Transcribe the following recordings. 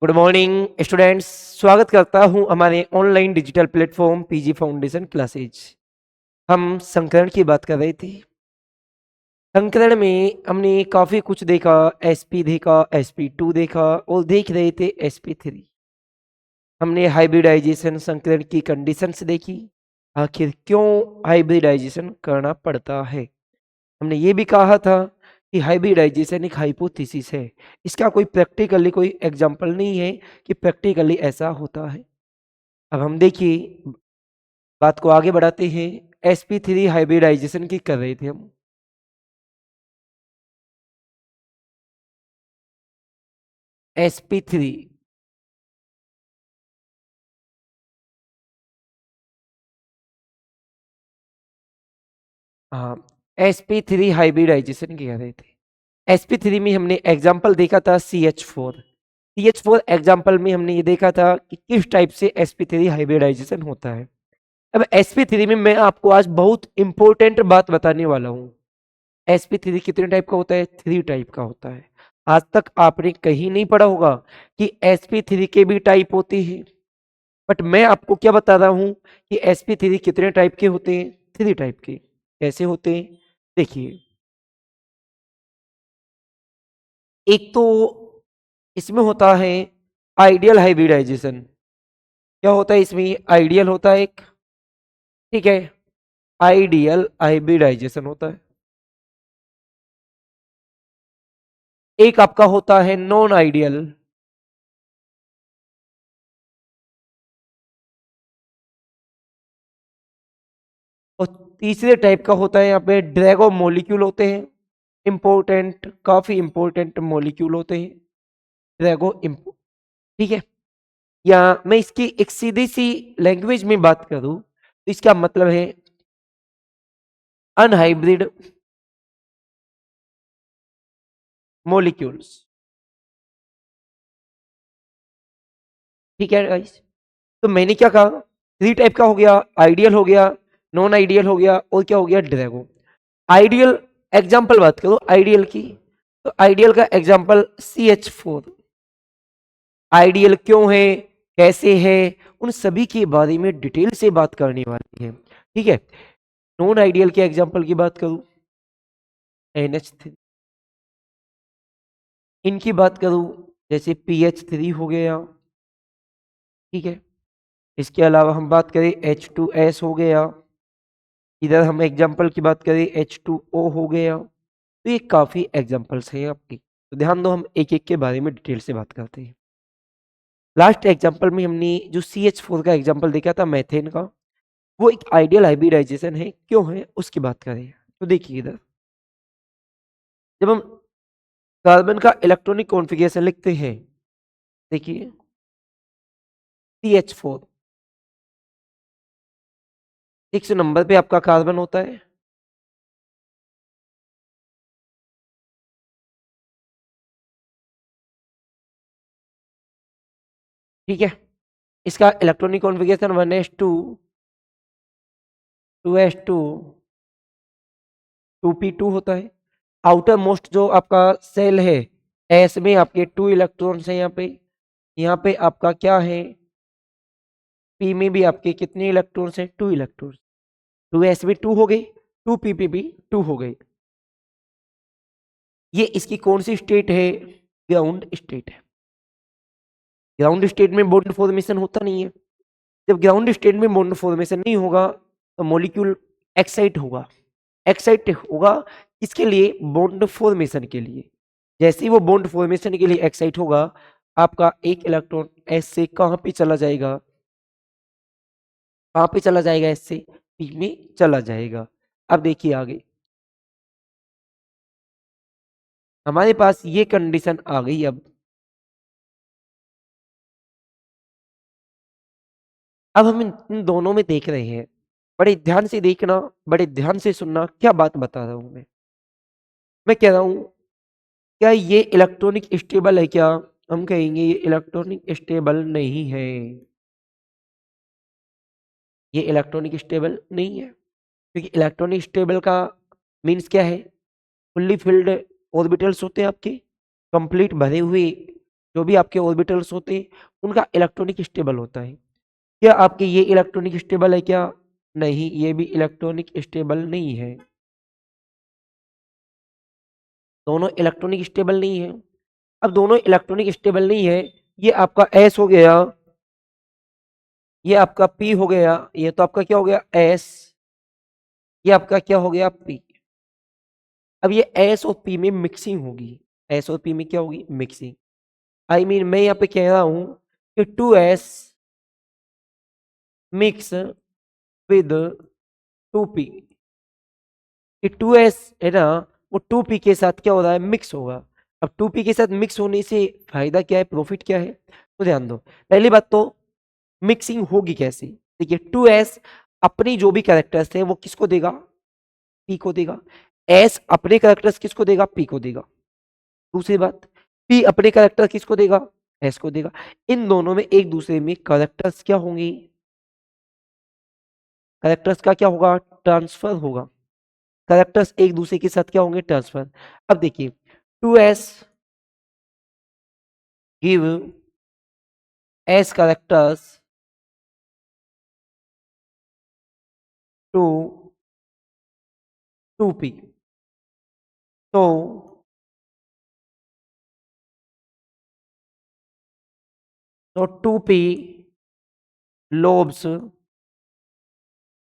Good morning students. स्वागत करता हूं हमारे online digital platform PG foundation classes. हम संकरण की बात कर रहे थे। संकरण में हमने काफ़ी कुछ देखा। एसपी देखा, एसपी2 देखा और देख रहे थे एसपी3। हमने हाइब्रिडाइजेशन संकरण की कंडीशंस देखी। आखिर क्यों हाइब्रिडाइजेशन करना पड़ता है। हमने ये भी कहा था कि हाइब्रिडाइजेशन एक हाइपोथेसिस है। इसका कोई प्रैक्टिकली कोई एग्जांपल नहीं है कि प्रैक्टिकली ऐसा होता है। अब हम देखिए, बात को आगे बढ़ाते हैं। sp3 हाइब्रिडाइजेशन की कर रहे थे हम। sp3 हाँ, sp3 हाइब्रिडाइजेशन की कर रहे थे। sp3 में हमने एग्जांपल देखा था CH4 एग्जांपल में हमने ये देखा था कि किस टाइप से sp3 हाइब्रिडाइजेशन होता है। अब sp3 में मैं आपको आज बहुत इंपॉर्टेंट बात बताने वाला हूँ। sp3 कितने टाइप का होता है? 3 टाइप का होता है। आज तक आपने कहीं नहीं पढ़ा होगा कि sp3 के भी टाइप होते हैं। बट मैं आपको क्या बता रहा हूं कि sp3 कितने टाइप के होते हैं? 3 टाइप के। कैसे होते हैं देखिए। एक तो इसमें होता है आइडियल हाइब्रिडाइजेशन। क्या होता है इसमें? आइडियल होता है एक, ठीक है। आइडियल हाइब्रिडाइजेशन होता है। एक आपका होता है नॉन आइडियल। और तीसरे टाइप का होता है यहाँ पे ड्रैगो मॉलिक्यूल होते हैं। इंपॉर्टेंट, काफी इंपॉर्टेंट मॉलिक्यूल होते हैं ड्रैगो। ठीक है। या मैं इसकी एक सीधी सी लैंग्वेज में बात करूं तो इसका मतलब है अनहाइब्रिड मॉलिक्यूल्स। ठीक है गाइस। तो मैंने क्या कहा? 3 टाइप का हो गया, आइडियल हो गया, नॉन आइडियल हो गया और क्या हो गया? ड्रैगो। आइडियल एग्जांपल बात करो आइडियल की, तो आइडियल का एग्जांपल CH4। आइडियल क्यों है, कैसे है, उन सभी के बारे में डिटेल से बात करने वाली है। ठीक है। नॉन आइडियल के एग्जांपल की बात करूं, NH3। इनकी बात करूं जैसे PH3 हो गया। ठीक है। इसके अलावा हम बात करें H2S हो गया। इधर हम एग्जांपल की बात करें H2O हो गया। तो ये काफ़ी एग्जांपल्स हैं आपकी, तो ध्यान दो, हम एक एक के बारे में डिटेल से बात करते हैं। लास्ट एग्जांपल में हमने जो CH4 का एग्जांपल देखा था मेथेन का, वो एक आइडियल हाइब्रिडाइजेशन है। क्यों है उसकी बात करें तो देखिए इधर, जब हम कार्बन का इलेक्ट्रॉनिक कॉन्फ़िगरेशन लिखते हैं, देखिए CH4 6 नंबर पे आपका कार्बन होता है। ठीक है। इसका electronic configuration 1s2 2s2 2p2 होता है। आउटर मोस्ट जो आपका सेल है, एस में आपके 2 इलेक्ट्रॉन्स हैं। यहाँ पे आपका क्या है? पी में भी आपके कितने इलेक्ट्रॉन्स हैं? 2 इलेक्ट्रॉन्स। 2s में 2 हो गई, 2p पे भी 2 हो गई। ये इसकी कौन सी स्टेट है? ग्राउंड स्टेट है। ग्राउंड स्टेट में बॉन्ड फॉर्मेशन होता नहीं है। जब ग्राउंड स्टेट में बॉन्ड फॉर्मेशन नहीं होगा तो मॉलिक्यूल एक्साइट होगा। एक्साइट होगा इसके लिए, बॉन्ड फॉर्मेशन के लिए। जैसे ही वो बॉन्ड फॉर्मेशन के लिए एक्साइट होगा, आपका एक इलेक्ट्रॉन एस से कहाँ पे चला जाएगा? कहाँ पे चला जाएगा? एस से पी में चला जाएगा। अब देखिए आगे, हमारे पास ये कंडीशन आ गई। अब हम इन दोनों में देख रहे हैं। बड़े ध्यान से देखना, बड़े ध्यान से सुनना, क्या बात बता रहा हूं मैं कह रहा हूं, क्या ये इलेक्ट्रॉनिक स्टेबल है? क्या हम कहेंगे ये इलेक्ट्रॉनिक स्टेबल नहीं है। ये इलेक्ट्रॉनिक स्टेबल नहीं है, क्योंकि इलेक्ट्रॉनिक स्टेबल का मीन्स क्या है? फुल्ली फिल्ड ऑर्बिटल्स होते हैं आपके, कंप्लीट भरे हुए जो भी आपके ऑर्बिटल्स होते हैं उनका इलेक्ट्रॉनिक स्टेबल होता है। क्या आपके ये इलेक्ट्रॉनिक स्टेबल है क्या? नहीं, ये भी इलेक्ट्रॉनिक स्टेबल नहीं है। दोनों इलेक्ट्रॉनिक स्टेबल नहीं है। अब दोनों इलेक्ट्रॉनिक स्टेबल नहीं है, ये आपका एस हो गया, ये आपका पी हो गया, ये तो आपका क्या हो गया एस, ये आपका क्या हो गया पी। अब ये एस और पी में मिक्सिंग होगी, एस और पी में क्या होगी मिक्सिंग। आई मीन मैं यहाँ पे कह रहा हूं कि 2s मिक्स विद 2p, कि 2s है ना वो 2p के साथ क्या हो रहा है मिक्स होगा। अब 2p के साथ मिक्स होने से फायदा क्या है, प्रॉफिट क्या है, तो ध्यान दो। पहली बात तो मिक्सिंग होगी कैसे, देखिए 2s अपनी जो भी कैरेक्टर्स थे वो किसको देगा, p को देगा। s अपने कैरेक्टर्स किसको देगा, p को देगा। दूसरी बात, p अपने कैरेक्टर किसको देगा, s को देगा। इन दोनों में एक दूसरे में कैरेक्टर्स क्या होंगे, कैरेक्टर्स का क्या होगा ट्रांसफर होगा। कैरेक्टर्स एक दूसरे के साथ क्या होंगे ट्रांसफर। अब देखिए 2s give s characters to 2p, तो तो 2p lobes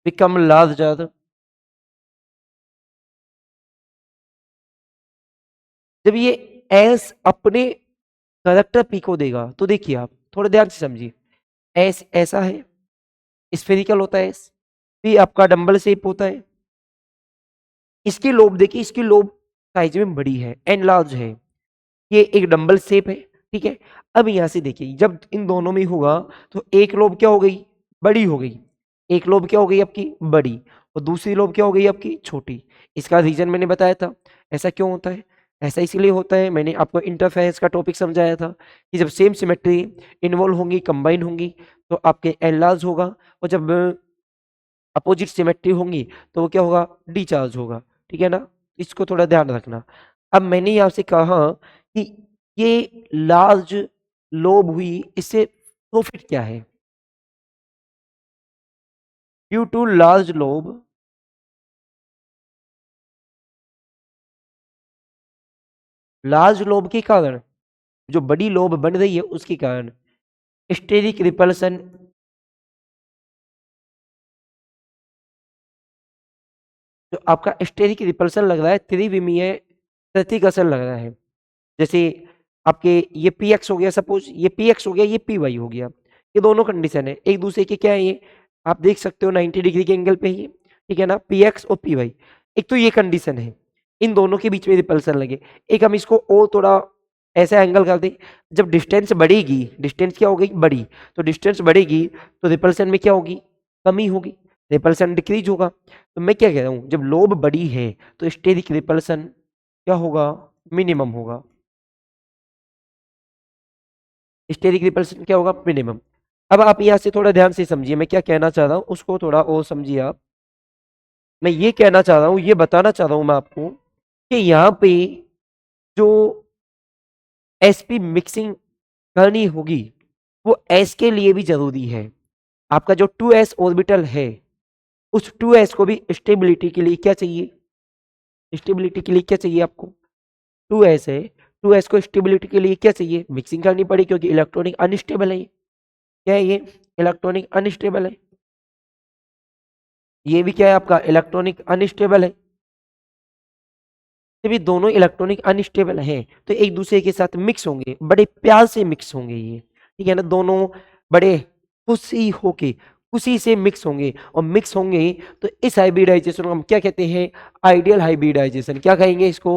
become larger। जब ये s अपने कैरेक्टर p को देगा तो देखिए आप थोड़े ध्यान से समझिए, s ऐसा है, स्फेरिकल होता है s, p आपका डंबल शेप होता है। इसकी लोब देखिए, इसकी लोब साइज में बड़ी है, एंड लार्ज है, ये एक डंबल शेप है, ठीक है। अब यहां से देखिए जब इन दोनों में होगा तो एक लोब क्या हो गई बड़ी हो गई, एक लोब क्या हो गई आपकी बड़ी, और दूसरी लोब क्या हो गई आपकी छोटी। इसका रीजन मैंने बताया था। ऐसा क्यों होता है, ऐसा इसलिए होता है, मैंने आपको इंटरफेरेंस का टॉपिक समझाया था कि जब सेम सिमेट्री इन्वॉल्व होंगी कंबाइन होंगी तो आपके एनलार्ज होगा, और जब अपोजिट सिमेट्री होंगी तो वो क्या होगा डिचार्ज होगा, ठीक है ना। इसको थोड़ा ध्यान रखना। अब मैंने यहाँ से कहा कि ये लार्ज लोब हुई, इससे प्रॉफिट क्या है, due to large lobe large lobe के कारण, जो बड़ी लोब बन रही है उसके कारण स्टेरिक रिपल्सन, जो आपका स्टेरिक रिपल्सन लग रहा है त्रिविमीय प्रतिकर्षण लग रहा है। जैसे आपके ये पी एक्स हो गया, सपोज ये पी एक्स हो गया, ये पी वाई हो गया, ये दोनों कंडीशन है एक दूसरे के क्या है, ये आप देख सकते हो 90 डिग्री के एंगल पे ही, ठीक है ना, पी एक्स और पी वाई। एक तो ये कंडीशन है, इन दोनों के बीच में रिपल्सन लगे। एक हम इसको और थोड़ा ऐसा एंगल कर दें, जब डिस्टेंस बढ़ेगी, डिस्टेंस क्या हो गई बड़ी, तो डिस्टेंस बढ़ेगी तो रिपल्सन में क्या होगी कमी होगी, रिपल्सन डिक्रीज होगा। तो मैं क्या कह रहा हूँ, जब लोब बड़ी है तो स्टेरिक रिपल्सन क्या होगा मिनिमम होगा, स्टेरिक रिपल्सन क्या होगा मिनिमम। अब आप यहाँ से थोड़ा ध्यान से समझिए मैं क्या कहना चाह रहा हूँ, उसको थोड़ा और समझिए आप। मैं ये कहना चाह रहा हूँ, ये बताना चाह रहा हूँ मैं आपको कि यहाँ पे जो एसपी मिक्सिंग करनी होगी वो एस के लिए भी जरूरी है। आपका जो 2s ऑर्बिटल है उस 2s को भी स्टेबिलिटी के लिए क्या चाहिए, स्टेबिलिटी के लिए क्या चाहिए आपको, 2s है, 2s को स्टेबिलिटी के लिए क्या चाहिए मिक्सिंग करनी पड़ी, क्योंकि इलेक्ट्रॉनिक अनस्टेबल है। क्या है ये इलेक्ट्रॉनिक अनस्टेबल है, ये भी क्या है आपका इलेक्ट्रॉनिक अनस्टेबल है। जब ये दोनों इलेक्ट्रॉनिक अनस्टेबल हैं तो एक दूसरे के साथ मिक्स होंगे, बड़े प्यार से मिक्स होंगे ये, ठीक है ना, दोनों बड़े खुशी से मिक्स होंगे, और मिक्स होंगे तो इस हाइब्रिडाइजेशन को हम क्या कहते हैं आइडियल हाइब्रिडाइजेशन। क्या कहेंगे इसको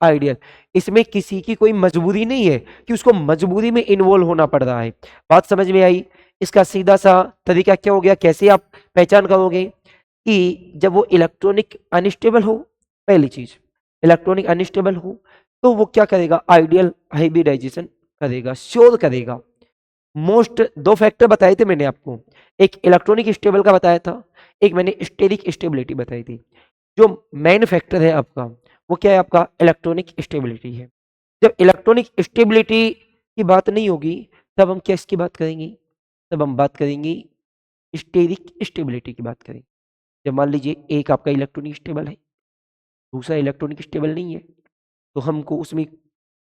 आइडियल। इसमें किसी की कोई मजबूरी नहीं है कि उसको मजबूरी में इन्वॉल्व होना पड़ रहा है। बात समझ में आई। इसका सीधा सा तरीका क्या हो गया, कैसे आप पहचान करोगे कि जब वो इलेक्ट्रॉनिक अनस्टेबल हो, पहली चीज इलेक्ट्रॉनिक अनस्टेबल हो तो वो क्या करेगा आइडियल हाइब्रिडाइजेशन करेगा, श्योर करेगा। मोस्ट दो फैक्टर बताए थे मैंने आपको, एक इलेक्ट्रॉनिक स्टेबल का बताया था, एक मैंने स्टेरिक स्टेबिलिटी बताई थी। जो मेन फैक्टर है आपका वो क्या है आपका इलेक्ट्रॉनिक स्टेबिलिटी है। जब इलेक्ट्रॉनिक स्टेबिलिटी की बात नहीं होगी, तब हम किसकी बात करेंगे? तब हम बात करेंगे स्टेरिक स्टेबिलिटी की बात करेंगे। जब मान लीजिए एक आपका इलेक्ट्रॉन स्टेबल है, दूसरा इलेक्ट्रॉन स्टेबल नहीं है, तो हमको उसमें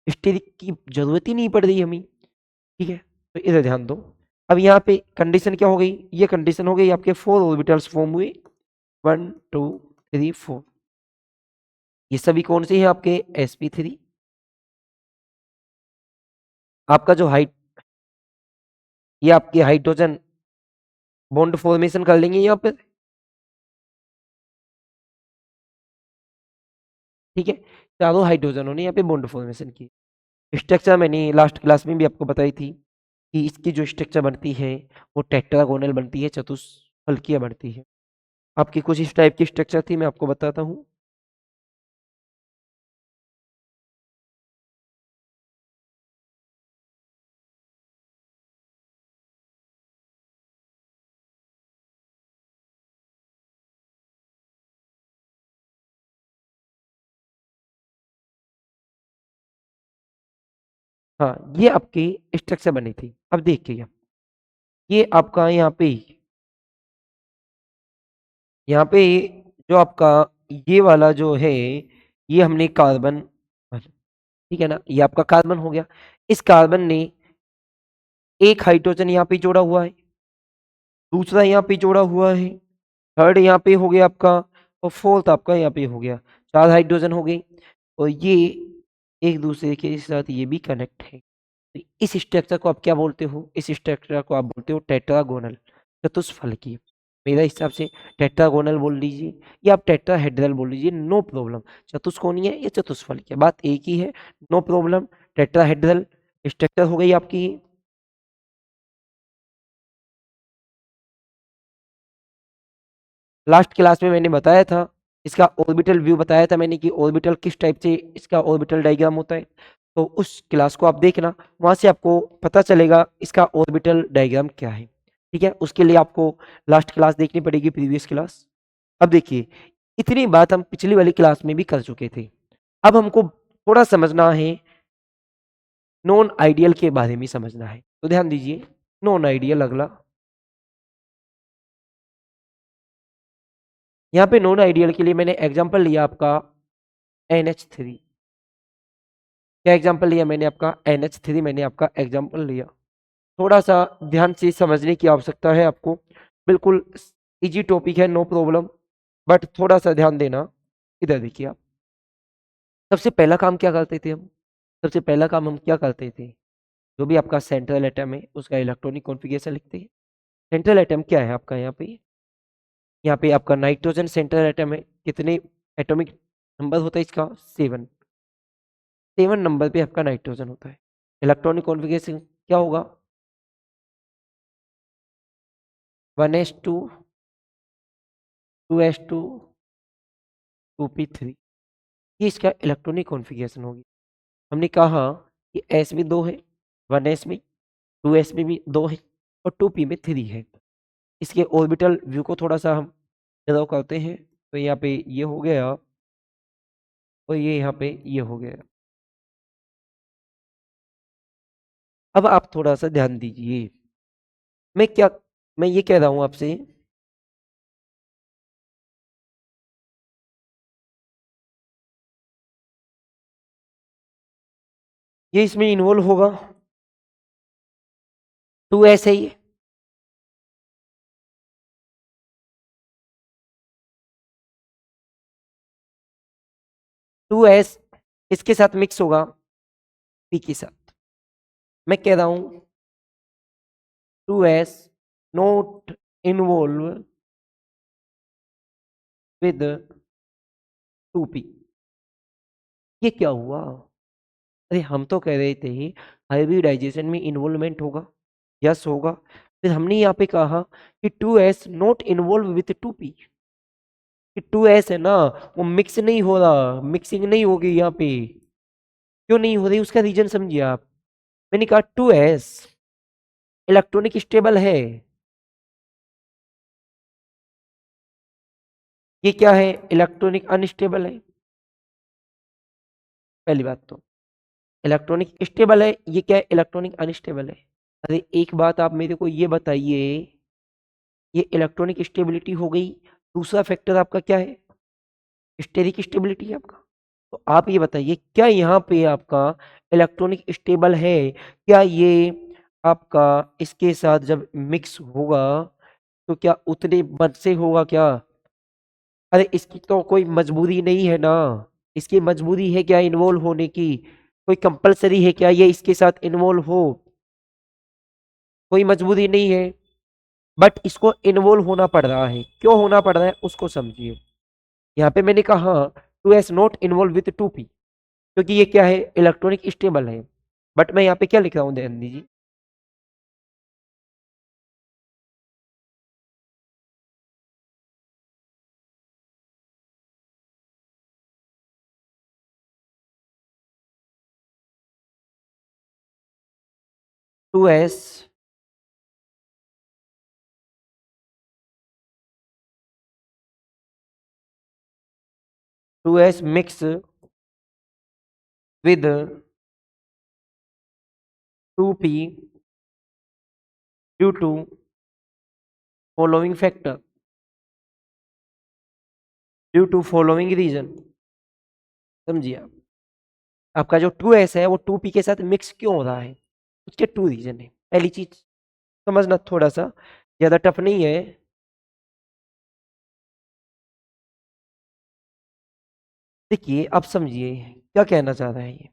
स्टेरिक की ज़रूरत ही नहीं पड़ रही हमें, ठीक है? तो इधर ध्यान दो। अब यहाँ पे कंडीशन क्या हो गई? ये कंडीशन हो गई आपके 4 ऑर्बिटल्स फॉर्म हुए, 1, 2, 3, 4। ये सभी कौन से हैं आपके? sp3। आपका जो हाइट, ये आपके हाइड्रोजन बॉन्ड फॉर्मेशन कर लेंगे यहाँ पे, ठीक है? चारों हाइड्रोजनों ने यहाँ पे बॉन्ड फॉर्मेशन की। स्ट्रक्चर मैंने लास्ट क्लास में भी आपको बताई थी कि इसकी जो स्ट्रक्चर बनती है वो टेट्रागोनल बनती है, चतुष्फलकीय बनती है। आपकी कुछ इस टाइप की स्ट्रक्चर थी, मैं आपको बताता हूँ। हाँ, ये आपकी स्ट्रक्चर बनी थी। अब देखिए, ये आपका यहाँ पे जो आपका ये वाला जो है, ये हमने कार्बन, ठीक है ना? ये आपका कार्बन हो गया। इस कार्बन ने एक हाइड्रोजन यहाँ पे जोड़ा हुआ है, दूसरा यहाँ पे जोड़ा हुआ है, थर्ड यहाँ पे हो गया आपका, और फोर्थ आपका यहाँ पे हो गया। 4 हाइड्रोजन हो गई, और ये एक दूसरे के साथ ये भी कनेक्ट है। तो इस स्ट्रक्चर को आप क्या बोलते हो? इस स्ट्रक्चर को आप बोलते हो टेट्रागोनल, चतुष्फलकीय। मेरे हिसाब से टेट्रागोनल बोल लीजिए या आप टेट्राहेड्रल बोल लीजिए, नो प्रॉब्लम। चतुष्कोणीय या चतुष्फलकीय, बात एक ही है, नो प्रॉब्लम। टेट्राहेड्रल स्ट्रक्चर हो गई आपकी। लास्ट क्लास में मैंने बताया था, इसका ऑर्बिटल व्यू बताया था मैंने कि ऑर्बिटल किस टाइप से इसका ऑर्बिटल डायग्राम होता है। तो उस क्लास को आप देखना, वहां से आपको पता चलेगा इसका ऑर्बिटल डायग्राम क्या है, ठीक है? उसके लिए आपको लास्ट क्लास देखनी पड़ेगी, प्रीवियस क्लास। अब देखिए, इतनी बात हम पिछली वाली क्लास में भी कर चुके थे। अब हमको थोड़ा समझना है, नॉन आइडियल के बारे में समझना है। तो ध्यान दीजिए, नॉन आइडियल अगला। यहाँ पे नॉन आइडियल के लिए मैंने एग्जांपल लिया आपका NH3। क्या एग्जांपल लिया मैंने? आपका NH3 मैंने आपका एग्जांपल लिया। थोड़ा सा ध्यान से समझने की आवश्यकता है आपको। बिल्कुल इजी टॉपिक है, नो प्रॉब्लम, बट थोड़ा सा ध्यान देना। इधर देखिए आप, सबसे पहला काम क्या करते थे हम? सबसे पहला काम हम क्या करते थे? जो भी आपका सेंट्रल एटम है उसका इलेक्ट्रॉनिक कॉन्फ़िगरेशन लिखते हैं। सेंट्रल एटम क्या है आपका? यहाँ पे आपका नाइट्रोजन सेंट्रल एटम है। कितने एटॉमिक नंबर होता है इसका? 7। 7 नंबर पे आपका नाइट्रोजन होता है। इलेक्ट्रॉनिक कॉन्फ़िगरेशन क्या होगा? 1s2, 2s2, 2p3। ये इसका इलेक्ट्रॉनिक कॉन्फ़िगरेशन होगी। हमने कहा कि s में 2 है, 1s में, 2s में भी 2 है, और 2p में 3 है। इसके ऑर्बिटल व्यू को थोड़ा सा हम ड्रॉ करते हैं। तो यहाँ पे ये हो गया, और ये यहाँ पे ये हो गया। अब आप थोड़ा सा ध्यान दीजिए, मैं क्या मैं ये कह रहा हूँ आपसे, ये इसमें इन्वॉल्व होगा। 2s है ये, 2s इसके साथ मिक्स होगा p के साथ। मैं कह रहा हूँ 2s not involve with 2p। ये क्या हुआ? अरे हम तो कह रहे थे हाइब्रिडाइजेशन में इन्वॉल्वमेंट होगा, यस होगा। फिर हमने यहाँ पे कहा कि 2s not involve with 2p, कि 2s है ना, वो मिक्स नहीं हो रहा, मिक्सिंग नहीं होगी यहाँ पे। क्यों नहीं हो रही? उसका रीजन समझिए आप। मैंने कहा 2s इलेक्ट्रॉनिक स्टेबल है, ये क्या है? इलेक्ट्रॉनिक अनस्टेबल है, पहली बात तो। इलेक्ट्रॉनिक स्टेबल है, ये क्या है, इलेक्ट्रॉनिक अनस्टेबल है। अरे एक बात आप मेरे को ये बताइए, ये इलेक्ट्रॉनिक स्टेबिलिटी हो गई, दूसरा फैक्टर आपका क्या है, स्टेरिक स्टेबिलिटी है आपका। तो आप ये बताइए क्या यहाँ पे आपका इलेक्ट्रॉनिक स्टेबल है, क्या ये आपका इसके साथ जब मिक्स होगा तो क्या उतने मत से होगा क्या? अरे इसकी तो कोई मजबूरी नहीं है ना, इसकी मजबूरी है क्या इन्वॉल्व होने की, कोई कंपलसरी है क्या ये इसके साथ इन्वॉल्व हो? कोई मजबूरी नहीं है, बट इसको इन्वॉल्व होना पड़ रहा है, क्यों होना पड़ रहा है उसको समझिए। यहाँ पे मैंने कहा two s not involve with two p, क्योंकि ये क्या है, इलेक्ट्रॉनिक स्टेबल है। बट मैं यहाँ पे क्या लिख रहा हूँ ध्यान दीजिए, two s two s mix with two p due to following factor, due to following reason. समझिए आप, आपका जो टू एस है वो टू पी के साथ मिक्स क्यों हो रहा है, उसके टू रीजन है। पहली चीज समझना, थोड़ा सा ज्यादा टफ नहीं है। देखिए आप समझिए क्या कहना चाह रहा है ये,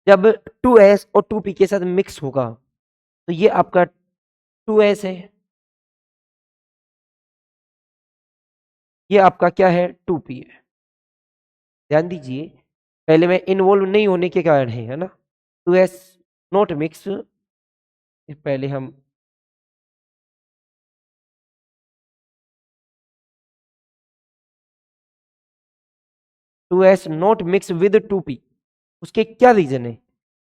जब टू एस और टू पी के साथ मिक्स होगा तो ये आपका टू एस है, ये आपका क्या है, टू पी है। ध्यान दीजिए, पहले में इन्वॉल्व नहीं होने के कारण है ना, टू एस नॉट मिक्स, पहले हम two s not mix with two p, उसके क्या रीजन है।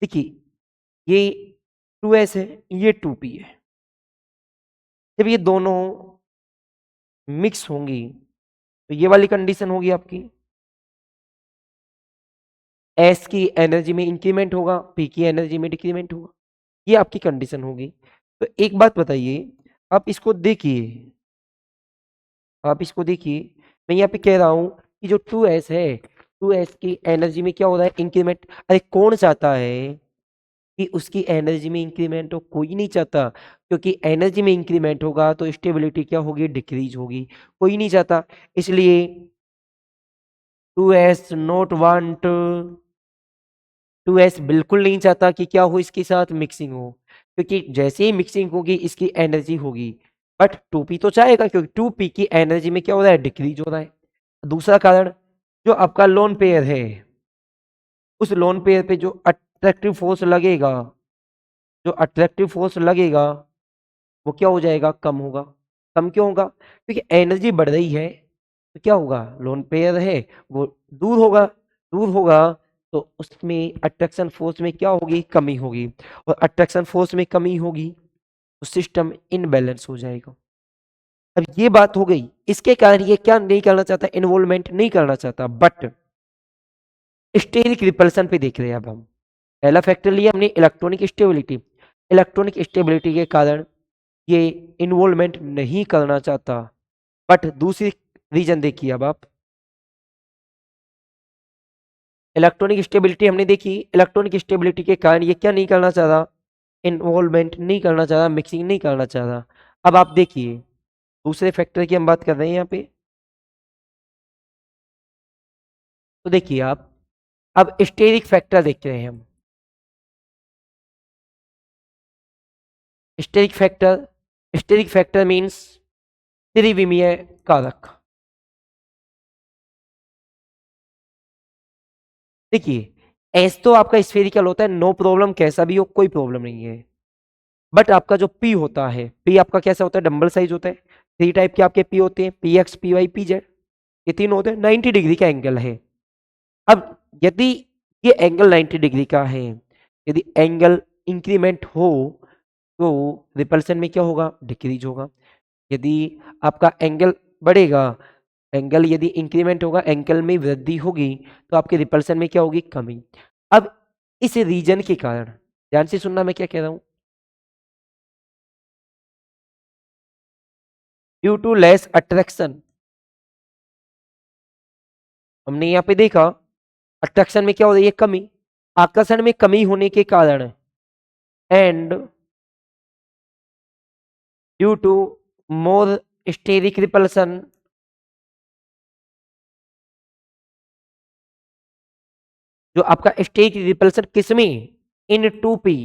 देखिए ये टू एस है, ये टू पी है, जब ये दोनों मिक्स होंगी तो ये वाली कंडीशन होगी आपकी, एस की एनर्जी में इंक्रीमेंट होगा, पी की एनर्जी में डिक्रीमेंट होगा, ये आपकी कंडीशन होगी। तो एक बात बताइए, आप इसको देखिए, आप इसको देखिए, मैं यहाँ पे कह रहा हूँ कि जो टू एस है, टू एस की एनर्जी में क्या हो रहा है, इंक्रीमेंट। अरे कौन चाहता है कि उसकी एनर्जी में इंक्रीमेंट हो, कोई नहीं चाहता, क्योंकि एनर्जी में इंक्रीमेंट होगा तो स्टेबिलिटी क्या होगी, डिक्रीज होगी, कोई नहीं चाहता। इसलिए two s not want, two s बिल्कुल नहीं चाहता कि क्या हो, इसके साथ मिक्सिंग हो, क्योंकि जैसे ही मिक्सिंग होगी इसकी एनर्जी होगी। बट टू पी तो चाहेगा, क्योंकि टू पी की एनर्जी में क्या हो रहा है, डिक्रीज हो रहा है। दूसरा कारण, जो आपका लोन पेयर है, उस लोन पेयर पे जो अट्रैक्टिव फोर्स लगेगा, जो अट्रैक्टिव फोर्स लगेगा वो क्या हो जाएगा, कम होगा। कम क्यों होगा, क्योंकि एनर्जी बढ़ रही है, तो क्या होगा, लोन पेयर है वो दूर होगा, दूर होगा तो उसमें अट्रैक्शन फोर्स में क्या होगी, कमी होगी, और अट्रैक्शन फोर्स में कमी होगी तो सिस्टम इनबैलेंस हो जाएगा। अब ये बात हो गई, इसके कारण ये क्या नहीं करना चाहता, इन्वॉल्वमेंट नहीं करना चाहता। बट स्टेरिक रिपल्सन पे देख रहे हैं अब हम, पहला फैक्टर लिया हमने इलेक्ट्रॉनिक स्टेबिलिटी, इलेक्ट्रॉनिक स्टेबिलिटी के कारण ये इन्वॉल्वमेंट नहीं करना चाहता। बट दूसरी रीजन देखिए अब आप, इलेक्ट्रॉनिक स्टेबिलिटी हमने देखी, इलेक्ट्रॉनिक स्टेबिलिटी के कारण ये क्या नहीं करना चाह रहा, इन्वॉल्वमेंट नहीं करना चाह रहा, मिक्सिंग नहीं करना चाह रहा। अब आप देखिए दूसरे फैक्टर की हम बात कर रहे हैं यहाँ पे, तो देखिए आप, अब स्टेरिक फैक्टर देख रहे हैं हम, steric factor, steric factor means त्रिविमीय कारक। देखिए एस तो आपका स्फेरिकल होता है, नो प्रॉब्लम, कैसा भी हो कोई प्रॉब्लम नहीं है। बट आपका जो पी होता है, पी आपका कैसा होता है, डम्बल साइज होता है। थ्री टाइप के आपके पी होते हैं, p x, p y, p z, ये तीन होते हैं, 90 डिग्री का एंगल है। अब यदि ये एंगल 90 डिग्री का है, यदि एंगल इंक्रीमेंट हो तो रिपल्सन में क्या होगा, डिक्रीज होगा। यदि आपका एंगल बढ़ेगा, एंगल यदि इंक्रीमेंट होगा, एंगल में वृद्धि होगी तो आपके रिपल्सन में क्या होगी, कमी। अब इस रीजन के कारण, ध्यान से सुनना मैं क्या कह रहा हूं, ड्यू टू लेस अट्रैक्शन, हमने यहाँ पे देखा अट्रैक्शन में क्या हो रही है, कमी, आकर्षण में कमी होने के कारण, and due to more steric repulsion, जो आपका स्टेरिक रिपल्सन किसमें, in two P,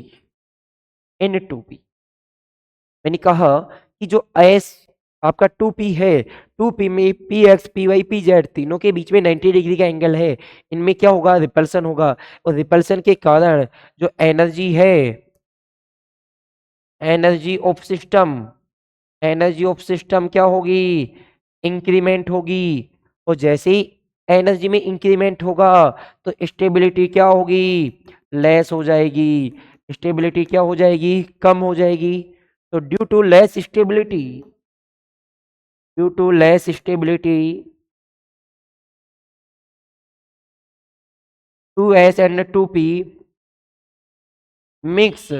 in two P, मैंने कहा कि जो एस आपका 2p है, 2p में p x p y p z तीनों के बीच में 90 डिग्री का एंगल है, इनमें क्या होगा, रिपल्सन होगा, और रिपल्सन के कारण जो एनर्जी है, energy of system, energy of system क्या होगी, इंक्रीमेंट होगी, और जैसे ही एनर्जी में इंक्रीमेंट होगा तो स्टेबिलिटी क्या होगी, लेस हो जाएगी, स्टेबिलिटी क्या हो जाएगी, कम हो जाएगी, तो due to less stability, due to less stability 2s and 2p mix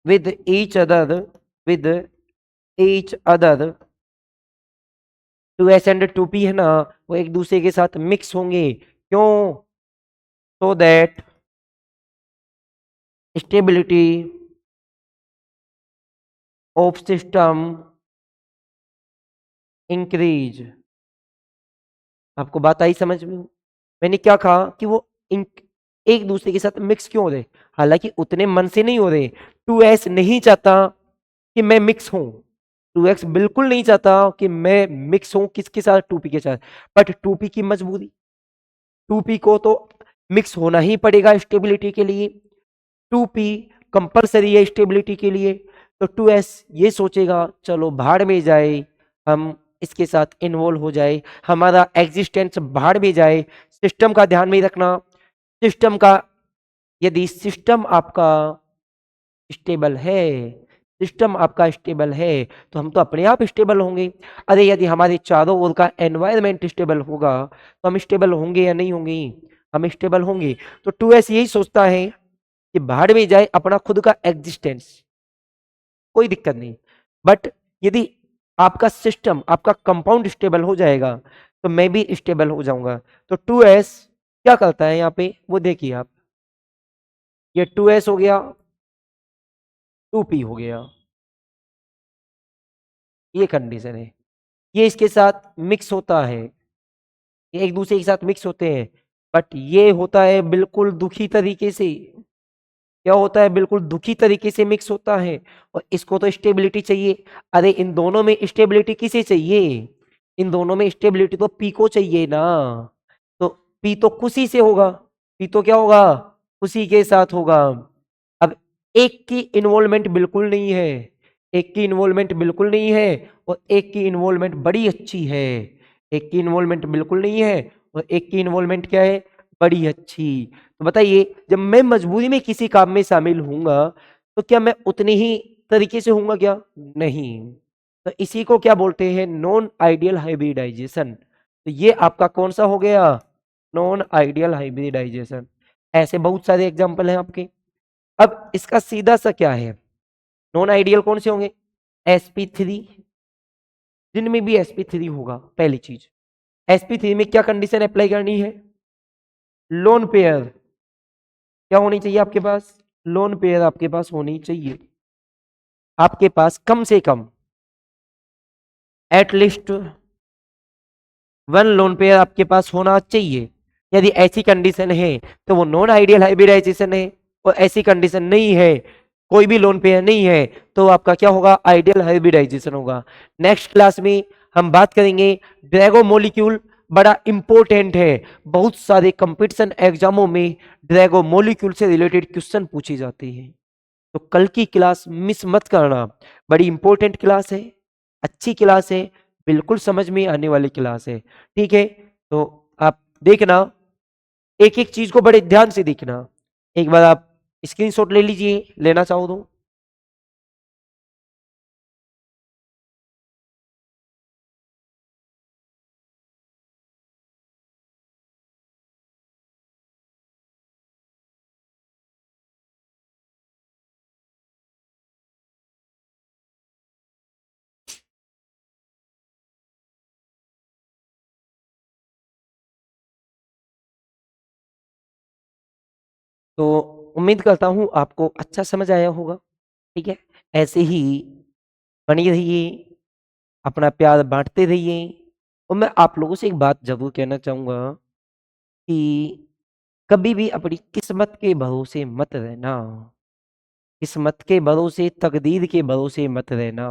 with each other, with each other, 2s and 2p है ना, वो एक दूसरे के साथ मिक्स होंगे, क्यों, so that stability of system increase, आपको बात आई समझ में, मैंने क्या कहा कि वो एक दूसरे के साथ मिक्स क्यों हो रहे, हालांकि उतने मन से नहीं हो रहे, 2s नहीं चाहता कि मैं मिक्स हूं, 2x बिल्कुल नहीं चाहता कि मैं मिक्स हूं किसके साथ, 2p के साथ, बट 2p की मजबूरी, 2p को तो मिक्स होना ही पड़ेगा स्टेबिलिटी के लिए, 2p कंपलसरी है स्टेबिलिटी के लिए, तो 2s ये सोचेगा चलो भाड़ में जाए, हम इसके साथ इन्वॉल्व हो जाए, हमारा एग्जिस्टेंस भाड़ में जाए, सिस्टम का ध्यान में रखना, सिस्टम का, यदि सिस्टम आपका स्टेबल है, सिस्टम आपका स्टेबल है तो हम तो अपने आप स्टेबल होंगे, अरे यदि हमारे चारों ओर का एनवायरनमेंट स्टेबल होगा तो हम स्टेबल होंगे या नहीं होंगे, हम स्टेबल होंगे, तो 2s यही सोचता है कि भाड़ में जाए अपना खुद का एग्जिस्टेंस, कोई दिक्कत नहीं, बट यदि आपका सिस्टम आपका कंपाउंड स्टेबल हो जाएगा तो मैं भी स्टेबल हो जाऊंगा, तो 2s क्या करता है यहाँ पे वो देखिए आप, ये 2s हो गया, 2p हो गया, ये कंडीशन है, ये इसके साथ मिक्स होता है, ये एक दूसरे के साथ मिक्स होते हैं, बट ये होता है बिल्कुल दुखी तरीके से, क्या होता है, बिल्कुल दुखी तरीके से मिक्स होता है, और इसको तो स्टेबिलिटी चाहिए, अरे इन दोनों में स्टेबिलिटी किसे चाहिए, इन दोनों में स्टेबिलिटी तो पी को चाहिए ना, तो पी तो खुशी से होगा, पी तो क्या होगा, खुशी के साथ होगा, अब एक की इन्वॉल्वमेंट बिल्कुल नहीं है, एक की इन्वॉल्वमेंट बिल्कुल नहीं है, और एक की इन्वॉल्वमेंट बड़ी अच्छी है, एक की इन्वॉल्वमेंट बिल्कुल नहीं है और एक की इन्वॉल्वमेंट क्या है, बड़ी अच्छी, तो बताइए जब मैं मजबूरी में किसी काम में शामिल होऊंगा तो क्या मैं उतनी ही तरीके से होऊंगा क्या, नहीं, तो इसी को क्या बोलते हैं, नॉन आइडियल हाइब्रिडाइजेशन, तो ये आपका कौन सा हो गया, नॉन आइडियल हाइब्रिडाइजेशन, ऐसे बहुत सारे एग्जांपल हैं आपके, अब इसका सीधा सा क्या है, नॉन आइडियल कौन से होंगे, sp3, जिनमें भी sp3 होगा, पहली चीज sp3 में क्या कंडीशन अप्लाई करनी है, लोन पेयर क्या होनी चाहिए आपके पास, लोन पेयर आपके पास होनी चाहिए, आपके पास कम से कम एटलीस्ट वन लोन पेयर आपके पास होना चाहिए, यदि ऐसी कंडीशन है तो वो नॉन आइडियल हाइब्रिडाइजेशन है, और ऐसी कंडीशन नहीं है, कोई भी लोन पेयर नहीं है, तो आपका क्या होगा, आइडियल हाइब्रिडाइजेशन होगा। नेक्स्ट क्लास में हम बात करेंगे ड्रैगो मॉलिक्यूल, बड़ा इंपॉर्टेंट है, बहुत सारे कंपटीशन एग्जामों में ड्रैगो मॉलिक्यूल से रिलेटेड क्वेश्चन पूछे जाते हैं, तो कल की क्लास मिस मत करना, बड़ी इंपॉर्टेंट क्लास है, अच्छी क्लास है, बिल्कुल समझ में आने वाली क्लास है, ठीक है, तो आप देखना, एक एक चीज को बड़े ध्यान से देखना, एक बार आप स्क्रीनशॉट ले लीजिए, लेना चाहो तो। तो उम्मीद करता हूँ आपको अच्छा समझ आया होगा। ठीक है, ऐसे ही बने रहिए, अपना प्यार बांटते रहिए। और मैं आप लोगों से एक बात ज़रूर कहना चाहूँगा कि कभी भी अपनी किस्मत के भरोसे मत रहना। किस्मत के भरोसे, तकदीर के भरोसे मत रहना,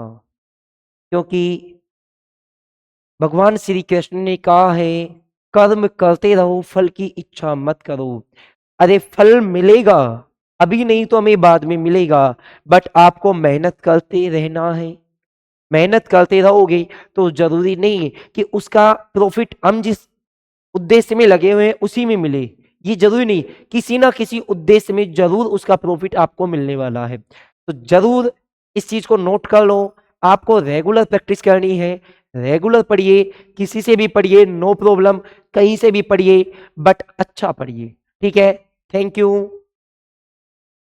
क्योंकि भगवान श्री कृष्ण ने कहा है, कर्म करते रहो, फल की इच्छा मत करो। अरे फल मिलेगा, अभी नहीं तो हमें बाद में मिलेगा, बट आपको मेहनत करते रहना है। मेहनत करते रहोगे तो जरूरी नहीं कि उसका प्रॉफिट हम जिस उद्देश्य में लगे हुए हैं उसी में मिले। ये जरूरी नहीं, किसी ना किसी उद्देश्य में जरूर उसका प्रॉफिट आपको मिलने वाला है। तो जरूर इस चीज को नोट कर लो। आपको रेगुलर प्रैक्टिस करनी है, रेगुलर पढ़िए, किसी से भी पढ़िए, नो प्रॉब्लम, कहीं से भी पढ़िए, बट अच्छा पढ़िए। ठीक है, थैंक यू।